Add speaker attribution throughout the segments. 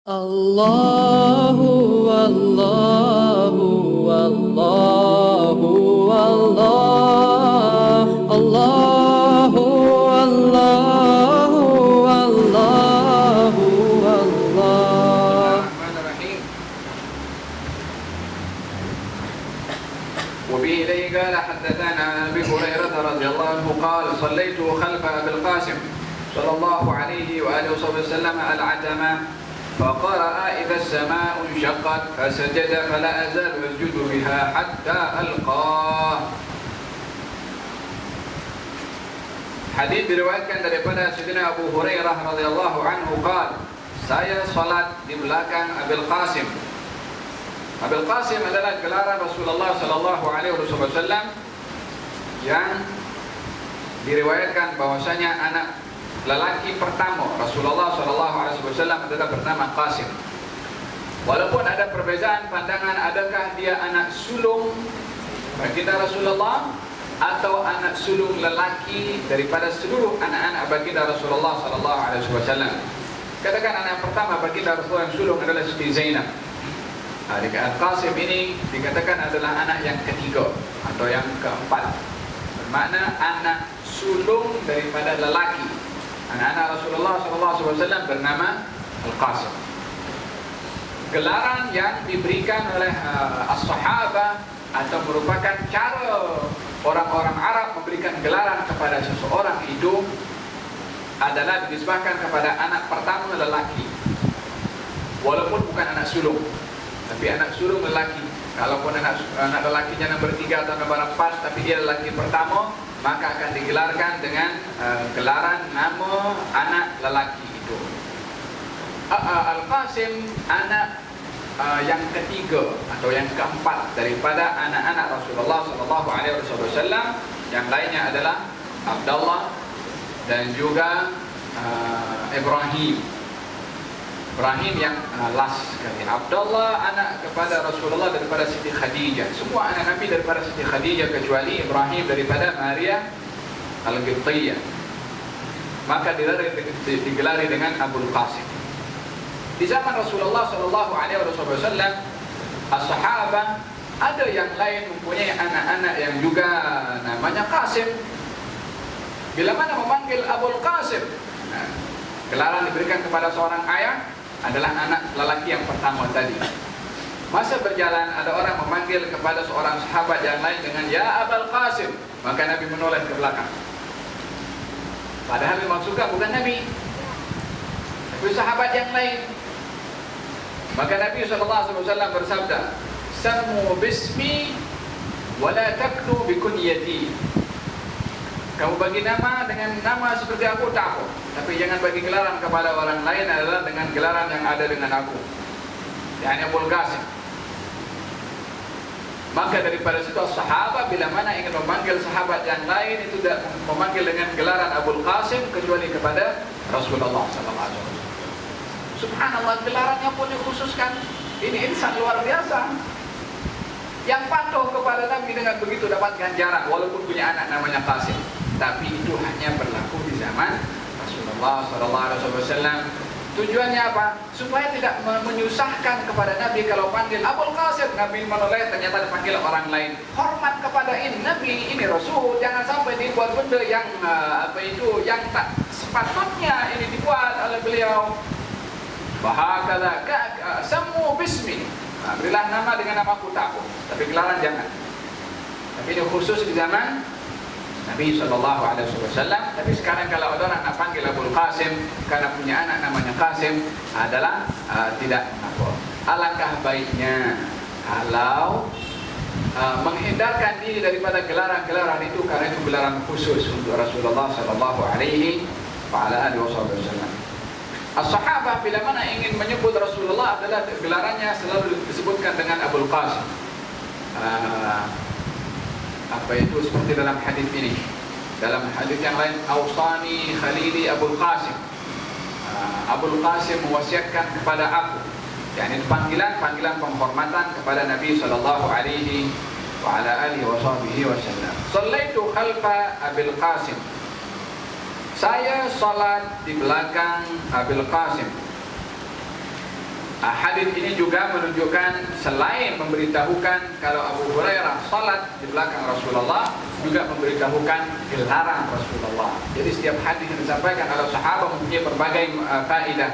Speaker 1: Allahu Allahu Allahu Allah Allahu Allahu Allahu Allah.
Speaker 2: Bismillahirrahmanirrahim. وبه إليه قال حدثنا أبي هريرة رضي الله عنه قال صليت خلف أبي القاسم صلى الله عليه وآله وسلم العتمة فقرأ إذا السماء انشقت فسجد فلا أزال أسجد بها حتى ألقاه. Hadis diriwayatkan daripada Sayyidina Abu Hurairah radhiyallahu anhu qala, saya salat di belakang Abil Qasim. Abil Qasim adalah gelaran Rasulullah sallallahu alaihi wasallam yang diriwayatkan bahwasanya anak lelaki pertama Rasulullah sallallahu alaihi wasallam adalah bernama Qasim. Walaupun ada perbezaan pandangan adakah dia anak sulung baginda Rasulullah atau anak sulung lelaki daripada seluruh anak-anak baginda Rasulullah sallallahu alaihi wasallam. Katakan anak pertama baginda Rasulullah yang sulung adalah Siti Zainab. Qasim ini dikatakan adalah anak yang ketiga atau yang keempat. Bermakna anak sulung daripada lelaki. Anak-anak Rasulullah SAW bernama Al-Qasim. Gelaran yang diberikan oleh as-sahabah atau merupakan cara orang-orang Arab memberikan gelaran kepada seseorang itu adalah dinisbahkan kepada anak pertama lelaki. Walaupun bukan anak sulung, tapi anak sulung lelaki. Kalaupun anak lelakinya nomor 3 atau nomor 4, tapi dia lelaki pertama, maka akan digelarkan dengan gelaran nama anak lelaki itu. Al-Qasim anak yang ketiga atau yang keempat daripada anak-anak Rasulullah sallallahu alaihi wasallam. Yang lainnya adalah Abdullah dan juga Ibrahim yang last sekali. Abdullah anak kepada Rasulullah daripada Siti Khadijah. Semua anak Nabi daripada Siti Khadijah kecuali Ibrahim daripada Maria Al-Qibtiyah. Maka digelari dengan Abul Qasim. Di zaman Rasulullah sallallahu alaihi wasallam, as-sahabah ada yang lain mempunyai anak-anak yang juga namanya Qasim. Bila mana memanggil Abul Qasim, gelaran diberikan kepada seorang ayah adalah anak lelaki yang pertama tadi. Masa berjalan ada orang memanggil kepada seorang sahabat yang lain dengan ya Abul Qasim, maka Nabi menoleh ke belakang. Padahal dimaksudkan bukan Nabi, tapi sahabat yang lain. Maka Nabi SAW bersabda, "Samu bismi wala taknu bikunyati." Kamu bagi nama dengan nama seperti aku tak apa, tapi jangan bagi gelaran kepada orang lain adalah dengan gelaran yang ada dengan aku, yakni Abul Qasim. Maka daripada situ sahabat bila mana ingin memanggil sahabat yang lain itu tidak memanggil dengan gelaran Abul Qasim kecuali kepada Rasulullah SAW. Subhanallah, gelarannya pun dikhususkan. Ini insan luar biasa yang patuh kepada Nabi dengan begitu dapat ganjaran walaupun punya anak namanya Qasim. Tapi itu hanya berlaku di zaman Rasulullah SAW. Tujuannya apa? Supaya tidak menyusahkan kepada Nabi kalau panggil Abul Qasim, Nabi menoleh ternyata dipanggil orang lain. Hormat kepada ini Nabi, ini Rasul. Jangan sampai dibuat benda yang yang tak sepatutnya ini dibuat oleh beliau. Bahakala samu bismi. Berilah nama dengan nama aku tak apa, tapi gelaran jangan. Tapi ini khusus di zaman Nabi SAW. Tapi sekarang kalau ada orang nak panggil Abul Qasim karena punya anak namanya Qasim adalah tidak apa. Alangkah baiknya kalau menghindarkan diri daripada gelaran-gelaran itu, karena itu gelaran khusus untuk Rasulullah SAW. As-sahabah bila mana ingin menyebut Rasulullah adalah gelarannya selalu disebutkan dengan Abul Qasim. Apa itu seperti dalam hadis ini. Dalam hadis yang lain, Awsani Khalili Abul Qasim. Abul Qasim mewasiatkan kepada aku. Yani panggilan penghormatan kepada Nabi sallallahu alaihi wasallam. Sallaitu khalfa Abil Qasim. Saya salat di belakang Abil Qasim. Hadis ini juga menunjukkan selain memberitahukan kalau Abu Hurairah salat di belakang Rasulullah, juga memberitahukan gelaran Rasulullah. Jadi setiap hadis yang disampaikan oleh sahabat mempunyai berbagai faedah.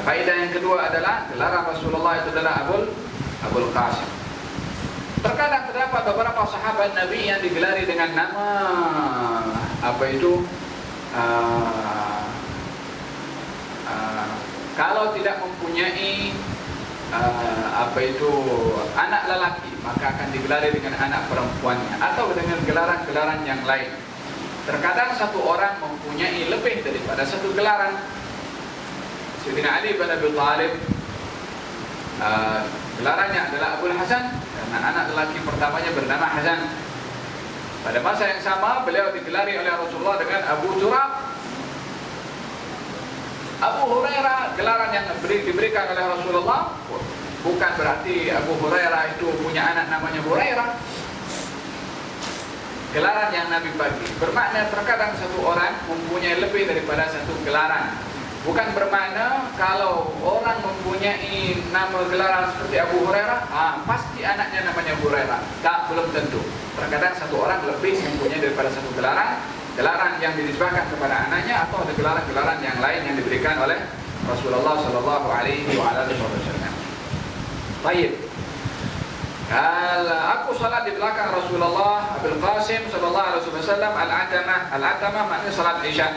Speaker 2: Faedah yang kedua adalah gelaran Rasulullah itu adalah Abul Qasim. Terkadang terdapat beberapa sahabat Nabi yang digelari dengan nama kalau tidak mempunyai anak lelaki, maka akan digelari dengan anak perempuannya atau dengan gelaran-gelaran yang lain. Terkadang satu orang mempunyai lebih daripada satu gelaran. Sayyidina Ali bin Abi Thalib gelarannya adalah Abul Hasan karena anak lelaki pertamanya bernama Hasan. Pada masa yang sama beliau digelari oleh Rasulullah dengan Abu Turab. Abu Hurairah gelaran yang diberikan oleh Rasulullah bukan berarti Abu Hurairah itu punya anak namanya Hurairah. Gelaran yang Nabi bagi bermakna terkadang satu orang mempunyai lebih daripada satu gelaran. Bukan bermakna kalau orang mempunyai nama gelaran seperti Abu Hurairah, pasti anaknya namanya Hurairah. Tak, belum tentu. Terkadang satu orang lebih mempunyai daripada satu gelaran yang dinisbahkan kepada anaknya, atau ada gelaran-gelaran yang lain yang diberikan oleh Rasulullah sallallahu alaihi wasallam. Baik. Aku salat di belakang Rasulullah Abul Qasim sallallahu alaihi wasallam al-atamah maknanya salat Isya.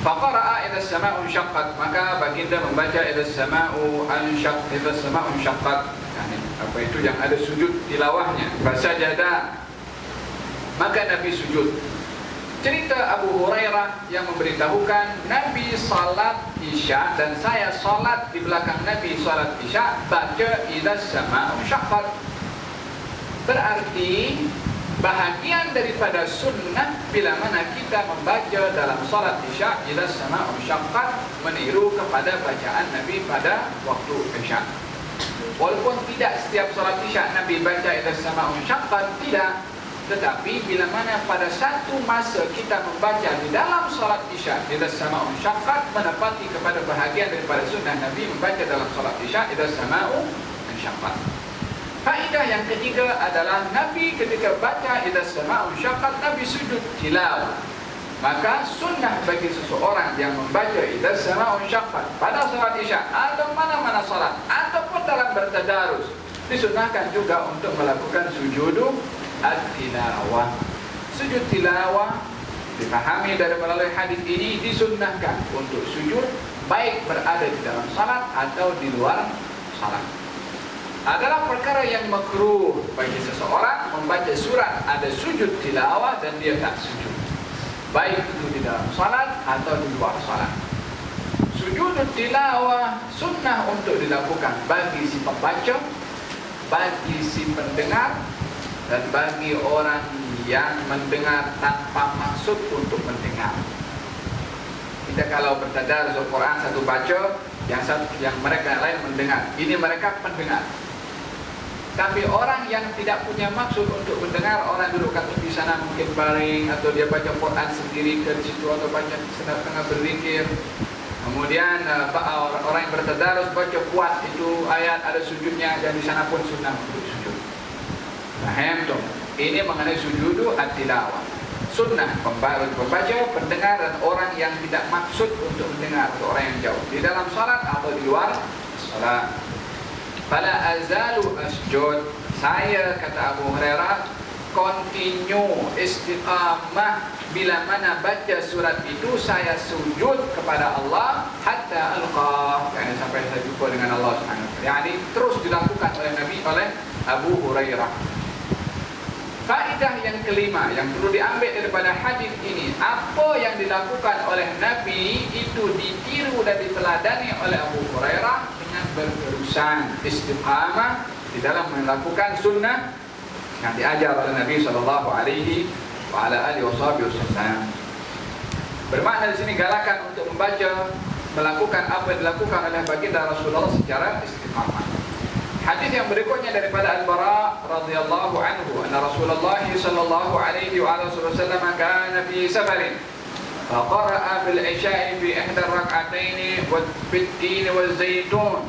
Speaker 2: Faqara'a idza as-sama'u syaqqat, maka baginda membaca idza as-sama'u syaqqat. Apa itu yang ada sujud tilawahnya, fasajada, maka Nabi sujud. Cerita Abu Hurairah yang memberitahukan Nabi salat Isya dan saya salat di belakang Nabi salat Isya baca idza as-sama'u syaqqat. Berarti bahagian daripada sunnah bila mana kita membaca dalam salat Isya idza as-sama'u syaqqat meniru kepada bacaan Nabi pada waktu Isya. Walaupun tidak setiap salat Isya Nabi baca idza as-sama'u syaqqat, tidak. Tetapi bila mana pada satu masa kita membaca di dalam salat Isya idza as-sama'u syaqqat menepati kepada bahagian daripada sunnah Nabi membaca dalam salat Isya idza as-sama'u syaqqat. Faedah yang ketiga adalah Nabi ketika baca idza as-sama'u syaqqat Nabi sujud tilawah. Maka sunnah bagi seseorang yang membaca idza as-sama'u syaqqat pada salat Isya atau mana-mana salat ataupun dalam bertadarus, disunnahkan juga untuk melakukan sujud at-tilawah. Sujud tilawah dipahami dari melalui hadis ini disunnahkan untuk sujud baik berada di dalam salat atau di luar salat. Adalah perkara yang makruh bagi seseorang membaca surat ada sujud tilawah dan dia tak sujud, baik itu di dalam salat atau di luar salat. Sujud tilawah sunnah untuk dilakukan bagi si pembaca, bagi si pendengar, dan bagi orang yang mendengar tanpa maksud untuk mendengar. Kita kalau bertadarus Al-Quran, satu baca, yang mereka lain mendengar. Ini mereka pendengar. Tapi orang yang tidak punya maksud untuk mendengar, orang duduk kat di sana mungkin baring, atau dia baca Quran sendiri ke situ, atau baca sedang tengah berzikir. Kemudian orang yang bertadarus baca kuat itu ayat ada sujudnya, dan di sana pun sunnah untuk sujud. Nah, ini mengenai sujud at-tilawah. Sunnah pembaca, pendengar, dan orang yang tidak maksud untuk mendengar, atau orang yang jauh di dalam salat atau di luar salat. Fala azalu asjud, saya kata Abu Hurairah continue istiqamah bila mana baca surat itu saya sujud kepada Allah hatta alqa, yani sampai saya jumpa dengan Allah Subhanahu wa taala. Yani terus dilakukan oleh Nabi, oleh Abu Hurairah. Faedah yang kelima yang perlu diambil daripada hadis ini, apa yang dilakukan oleh Nabi itu ditiru dan diteladani oleh Abu Hurairah dengan berterusan istiqamah di dalam melakukan sunnah yang diajar oleh Nabi sallallahu alaihi wasallam. Bermakna di sini galakan untuk membaca, melakukan apa yang dilakukan oleh baginda Rasulullah secara istiqamah. Hadis yang berikutnya daripada Al-Bara radhiyallahu anhu, anna Rasulullah sallallahu alaihi wasallam kana fi safarin فقرأ في العشاء في إحدى الركعتين بالتين والزيتون.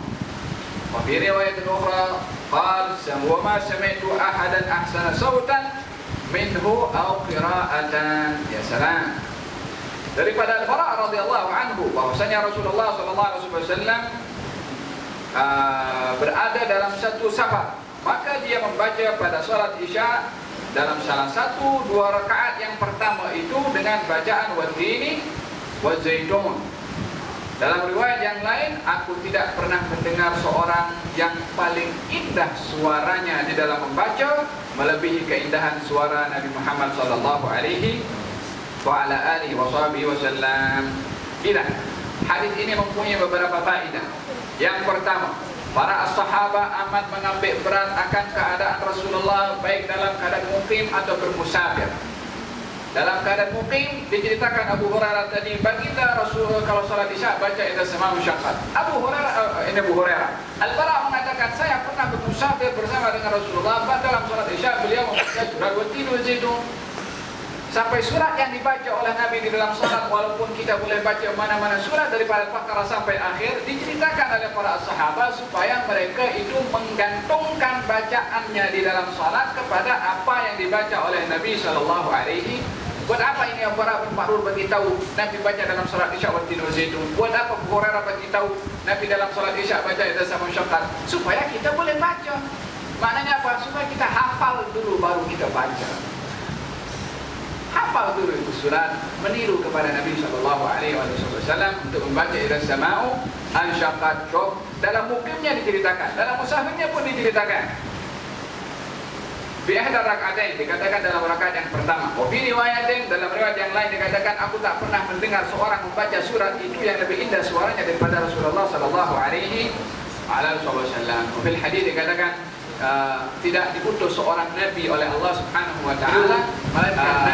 Speaker 2: وفي رواية أخرى قال وما سمعت أحدا أحسن صوتا منه أو قراءة. Ya salam. Daripada Al-Bara radhiyallahu anhu bahwasanya Rasulullah sallallahu alaihi wasallam berada dalam satu safar, maka dia membaca pada salat Isya dalam salah satu dua rakaat yang pertama itu dengan bacaan wattini wazaitun. Dalam riwayat yang lain, aku tidak pernah mendengar seorang yang paling indah suaranya di dalam membaca melebihi keindahan suara Nabi Muhammad sallallahu alaihi wa ala alihi wasallam. Hadis ini mempunyai beberapa faedah. Yang pertama, para sahabat amat mengambil berat akan keadaan Rasulullah baik dalam keadaan mukim atau bermusafir. Dalam keadaan mukim diceritakan Abu Hurairah tadi, baginda Rasulullah kalau salat Isya baca idza samaa'u syaqqat. Abu Hurairah. Al-Bara mengatakan saya pernah bermusafir bersama dengan Rasulullah, dalam salat Isya beliau membaca surah Wattini wazaitun. Sampai surat yang dibaca oleh Nabi di dalam salat, walaupun kita boleh baca mana-mana surat daripada Al-Baqarah sampai akhir, diceritakan oleh para sahabat supaya mereka itu menggantungkan bacaannya di dalam salat kepada apa yang dibaca oleh Nabi sallallahu alaihi. Buat apa ini Abu Hurairah bin Ma'rur bagi tahu Nabi baca dalam salat Isya Wattini wazaitun? Buat apa Abu Hurairah bagi tahu Nabi dalam salat Isya baca idza samaa'u syaqqat? Supaya kita boleh baca. Maknanya apa? Supaya kita hafal dulu baru kita baca. Hafal dulu itu surat, meniru kepada Nabi sallallahu alaihi wasallam untuk membaca idza samaa'u ansyaqqat. Dalam mukimnya diceritakan, dalam musafirnya pun diceritakan. Fi ihda rak'atain dikatakan dalam rakaat yang pertama. Wa fi riwayatin, dalam riwayat yang lain dikatakan aku tak pernah mendengar seorang membaca surat itu yang lebih indah suaranya daripada Rasulullah sallallahu alaihi wasallam. Wa fil hadis dikatakan tidak diutus seorang nabi oleh Allah Subhanahu wa taala melainkan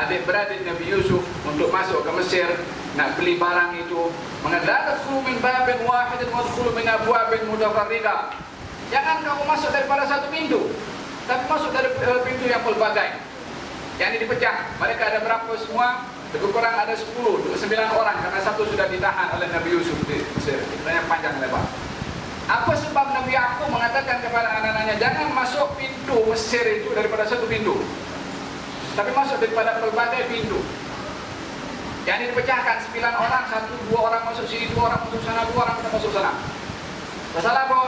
Speaker 2: adik-beradik Nabi Yusuf untuk masuk ke Mesir nak beli barang itu, mengatakan tadkhulu min babin wahidin wadkhulu min abwabin mutafarriqah. Jangan kamu masuk daripada satu pintu, tapi masuk dari pintu yang pelbagai, yang dipecah. Mereka ada berapa semua? Lebih kurang ada 9 orang karena satu sudah ditahan oleh Nabi Yusuf di Mesir. Ceritanya panjang lebar. Apa sebab Nabi Yakub mengatakan kepada anak-anaknya jangan masuk pintu Mesir itu daripada satu pintu, tapi masuk daripada pelbagai pintu. Yang dipecahkan 9 orang, 1-2 orang masuk sini, 2 orang masuk sana, 2 orang masuk sana. Masalah apa?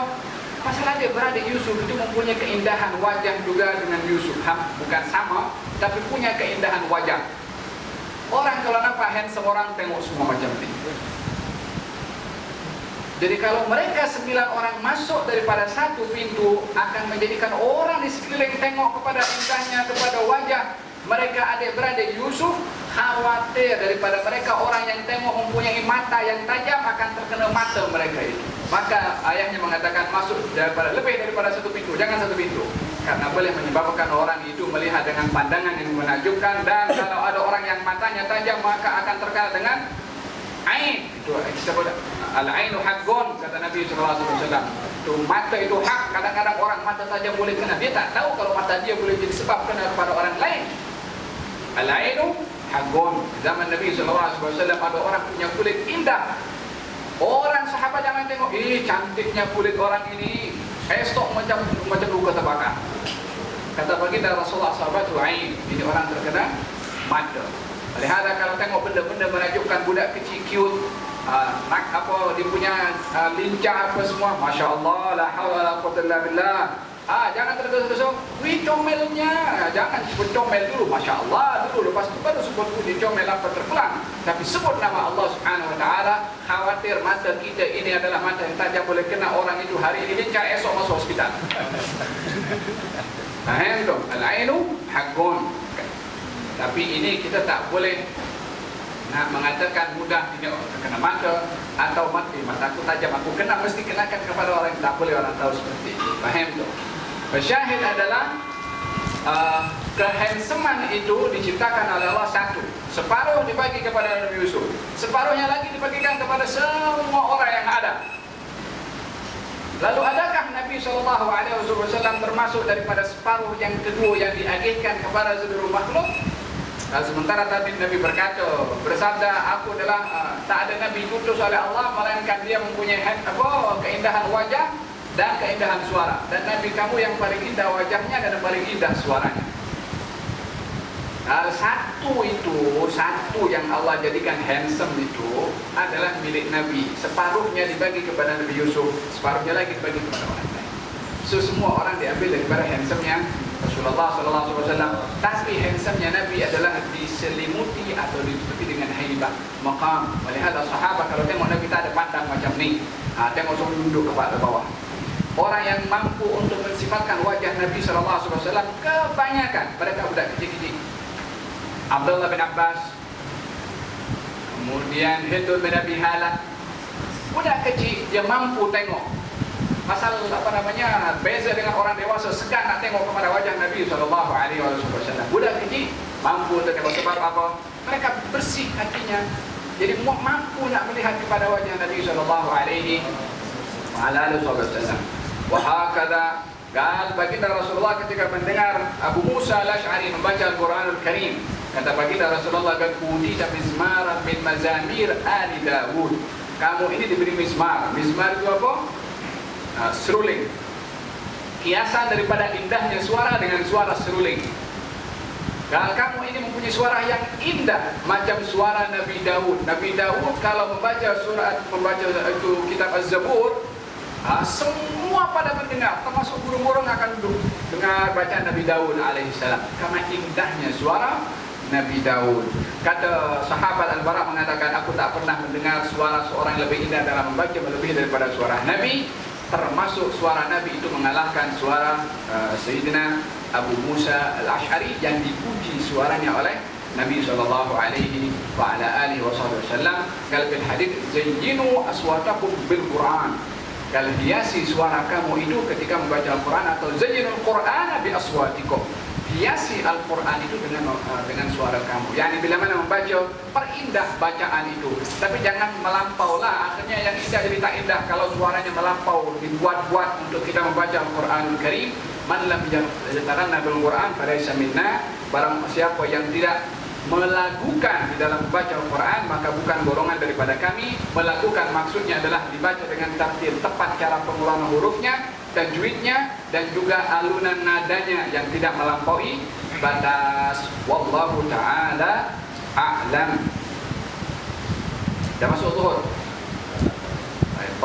Speaker 2: Masalah dia beradik Yusuf itu mempunyai keindahan wajah juga dengan Yusuf. Bukan sama, tapi punya keindahan wajah. Orang kalau nampak handsome orang tengok semua macam ini. Jadi kalau mereka 9 orang masuk daripada satu pintu akan menjadikan orang di sekeliling tengok kepada indahnya, kepada wajah mereka adik-beradik Yusuf, khawatir daripada mereka orang yang tengok mempunyai mata yang tajam akan terkena mata mereka itu. Maka ayahnya mengatakan masuk lebih daripada satu pintu, jangan satu pintu, karena boleh menyebabkan orang itu melihat dengan pandangan yang menakjubkan, dan kalau ada orang yang matanya tajam maka akan terkena dengan ain. Itu disebut al-ainu haqqun, kata Nabi sallallahu alaihi wasallam. Itu mata itu hak. Kadang-kadang orang mata tajam boleh kena, dia tak tahu kalau mata dia boleh jadi sebab kena kepada orang lain. Al-ainu haqqun. Zaman Nabi sallallahu alaihi wasallam ada orang punya kulit indah. Orang sahabat jangan tengok, cantiknya kulit orang ini, esok macam luka terbakar. Kata baginda Rasulullah sahabat ain, ini orang terkena mata. Lihatlah kalau tengok benda-benda menakjubkan, budak kecil cute, dia punya lincah apa semua, masya Allah, la haula la quwwata illa billah. Jangan tergesa-gesa, comelnya, jangan sebut comel dulu, masya Allah dulu, lepas itu baru sebut comel apa terpulang. Tapi sebut nama Allah Subhanahu wa taala. Khawatir mata kita ini adalah mata yang tajam, boleh kena orang itu hari ini lincah, esok masuk hospital. Faham? Al-ainu haqqun. Tapi ini kita tak boleh nak mengatakan mudah tidak terkena mata atau mataku tajam aku kena, mesti kenakan kepada orang yang tak boleh orang tahu seperti itu. Faham tu? Syahid adalah kehandsoman itu diciptakan oleh Allah satu. Separuh dibagi kepada Nabi Yusuf, separuhnya lagi dibagikan kepada semua orang yang ada. Lalu adakah Nabi SAW termasuk daripada separuh yang kedua yang diagihkan kepada seluruh makhluk? Sementara tadi Nabi berkata, bersabda, aku adalah tak ada Nabi diutus oleh Allah melainkan dia mempunyai keindahan wajah dan keindahan suara. Dan Nabi kamu yang paling indah wajahnya dan yang paling indah suaranya. Satu yang Allah jadikan handsome itu adalah milik Nabi. Separuhnya dibagi kepada Nabi Yusuf, separuhnya lagi dibagi kepada orang lain. So semua orang diambil daripada handsome-nya Rasulullah SAW. Tapi handsome-nya Nabi adalah diselimuti atau ditutupi dengan haibah, maqam. Melihat sahabat kalau tengok Nabi tak ada pandang macam ni, tengok semua duduk kepada bawah. Orang yang mampu untuk mensifatkan wajah Nabi SAW kebanyakan mereka budak kecil-kecil. Abdullah bin Abbas, kemudian Hindul bin Abi Hala, budak kecil dia mampu tengok. Pasal beza dengan orang dewasa, segan nak tengok kepada wajah Nabi SAW. Budak kecil mampu untuk tengok sebab apa? Mereka bersih hatinya, jadi mampu nak melihat kepada wajah Nabi SAW. Wahakada gal baginda Rasulullah ketika mendengar Abu Musa al-Ash'ari membaca Al-Quranul Karim, kata baginda Rasulullah, "Qad utita mizmaran min mazamir ali Dawud." Kamu ini diberi mizmar. Mizmar itu apa? Seruling. Kiasan daripada indahnya suara dengan suara seruling. Kalau kamu ini mempunyai suara yang indah macam suara Nabi Daud. Nabi Daud kalau membaca itu kitab Az-Zabur, semua pada mendengar, termasuk burung-burung akan duduk dengar bacaan Nabi Daud alaihissalam. Karena indahnya suara Nabi Daud. Kata sahabat Al-Bara mengatakan, aku tak pernah mendengar suara seorang yang lebih indah dalam membaca melebihi daripada suara Nabi. Termasuk suara Nabi itu mengalahkan suara Sayyidina Abu Musa al-Ash'ari yang dipuji suaranya oleh Nabi sallallahu alaihi wa ala alihi wasallam. Kalau fil hadits, zayyinu aswatakum bil Quran. Kalau hiasi suara kamu itu ketika membaca Al-Quran, atau zayyinul Qur'ana bi aswatikum. Hiasi Al-Quran itu dengan suara kamu. Yani bila mana membaca, perindah bacaan itu. Tapi jangan melampau lah. Akhirnya yang indah jadi tak indah kalau suaranya melampau, dibuat-buat untuk kita membaca Al-Quranul Karim. Man lam yataranna bil Quran falaysa minna. Barang siapa yang tidak melakukan di dalam membaca Al-Quran, maka bukan golongan daripada kami. Melakukan maksudnya adalah dibaca dengan tartil, tepat cara pengulangan hurufnya, tajwidnya, dan juga alunan nadanya yang tidak melampaui batas. Wallahu ta'ala a'lam. Dah masuk zuhur? Baik,